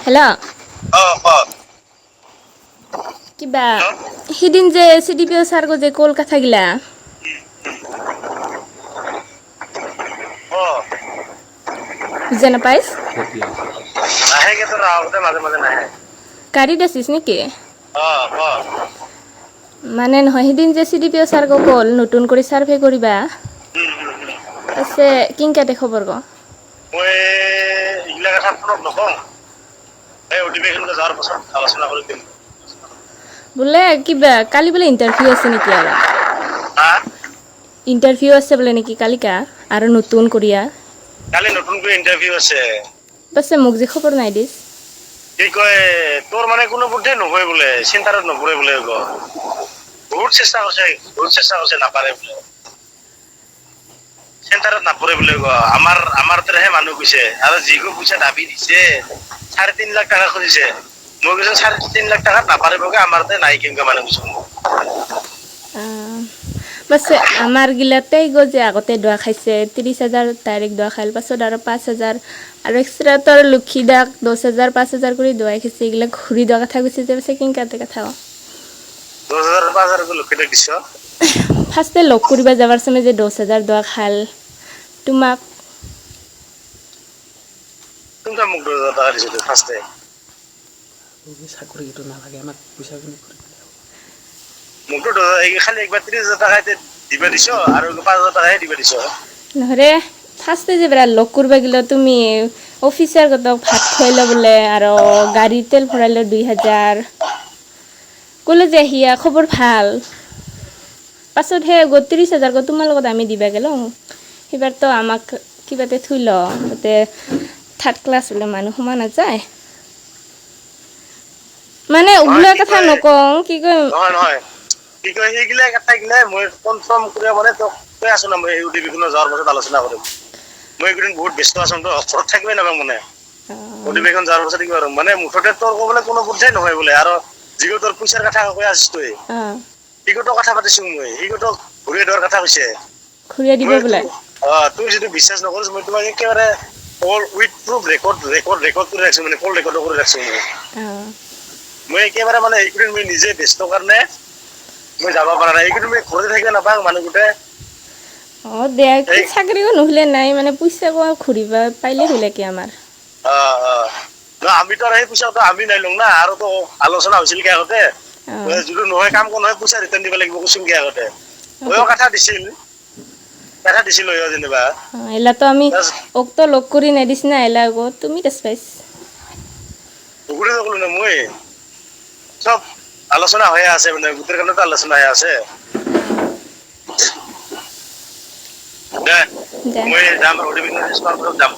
Hello. কিবা হিদিন যে CDPO সারগো যে কলকাতা গিলা বুঝে না পাইস নাহে কে তো রাওতে মাঝে মাঝে নাহে গাড়ি দেছিস নাকি মানে নহয় হিদিন যে সিডিপিও সারগো কল নতুন করে সার্ভে করিবা আছে কিংকাতে খবর গো মই ইগলা কথা ফোনত নকওঁ এই অধিবেশনলৈ যাওয়ার পাছত আলোচনা কৰি দিম বলে কিবা কালি বলে ইন্টারভিউ আছে নাকি আর ইন্টারভিউ আছে বলে নাকি কালিকা আর নতুন করিয়া কালি নতুন করে ইন্টারভিউ আছে পাছে মোক যে খবর নাই দিস কি কয় তোর মানে কোনো বুদ্ধি নহয় বলে চিন্তাৰত নপৰে বলে গো বহুত চেষ্টা কৰিছে নাপাৰে বলে চিন্তাৰত নাপৰে বলে গো আমাৰ তেৰহে মানুহ কৈছে আৰু যিগো পইচা দাবী দিছে 3.5 লাখ টাকা খুজিছে মই কৈছো 3.5 লাখ টাকা নাপাৰিবগে আমাৰ তে নাই কেনেকা মানুহ কৈছো পাছে আমার গিলাতেই গো যে আগতে দোয়া খাইছে 30,000 তারিখ দোয়া খাইল পাছত আর 5,000 আর এক্সট্রা তোর লক্ষ্মী দাক 10,000 5,000 করে দোয়া খাইছে এগুলা ঘুরি দোয়া কথা কইছে যে পাছে কিংকাতে কথা 2000 5000 করে লক্ষ্মী দাক দিছ ফার্স্টে লক করিবা যাবার সময় যে 10,000 দোয়া খাল তোমাক তুমি মোক 2000 টাকা দিছ ফার্স্টে চাকরি তো না লাগে আমাক পয়সা কিনে করে মোক তো খালি একবার 30,000 টাকা দিবা দিছ আর 5,000 টাকা দিবা দিছ নহরে ফার্স্টে যে বেড়া লক করবা গেলে তুমি অফিসার কত ভাত খাইলে বলে আর গাড়ি তেল ভরাইলে 2,000 কলে যে হিয়া খবর ভাল পাছত হে 30,000 গো তোমার লগত আমি দিবা গেল এবার তো আমাক কিবাতে থুইল তাতে থার্ড ক্লাস বলে মানুষ সমান নাযায় মানে উগলা কথা নকওঁ কি কয় নহয় কি কয় সেইগিলা কথা গিলা মই কনফার্ম করে মানে তো কই আছো না মই এই অধিবেশন যাওয়ার পাছত আলোচনা কৰিম মই একদিন বহুত ব্যস্ত আছো তো ঘৰত থাকিবই না মানে অধিবেশন যাওয়াৰ পাছত কি কৰিম মানে মুঠতে তোর কবলে কোনো বুদ্ধাই নহয় বলে আর যিগো তোর পইচার কথা কই আছিস তুই হিগোটো কথা পাতিছো মই হিগোটো ঘুরিয়ে দেওয়ার কথা কইছে ঘুরিয়ে দিব বলে তুই যদি বিশ্বাস নকরিস মই তোমাক একেবারে অল উইথ প্রুফ রেকর্ড করে রাখছি মানে কল রেকর্ড করে রাখছি মই একেবারে মানে এইদিন মই নিজে ব্যস্ত কাৰণে মই যাব পাৰা নাই এইদিন মই ঘৰতে থাকিব নাপাং মানুহ গুটে দেখ চাকরিও নহলে নাই মানে পয়সা কো ঘুরিবা পাইলে হইলে কি আমার না আমি তো এই পয়সা তো আমি নাই লং না আর তো আলোচনা হৈছিল কি আগতে যদি নহয় কাম কোন হয় পয়সা রিটার্ন দিব লাগিব কুসুম কি আগতে ওই কথা দিছিল ওই যেনিবা এলা তো আমি ওক তো লক করি নাই দিছ না এলা গো তুমি দেশ পাইছ ওগুলো তো না মই সব আলোচনা হয়ে আছে মানে গুটের কারণে তো আলোচনা হয়ে আছে মই যাম অধিবেশন যাম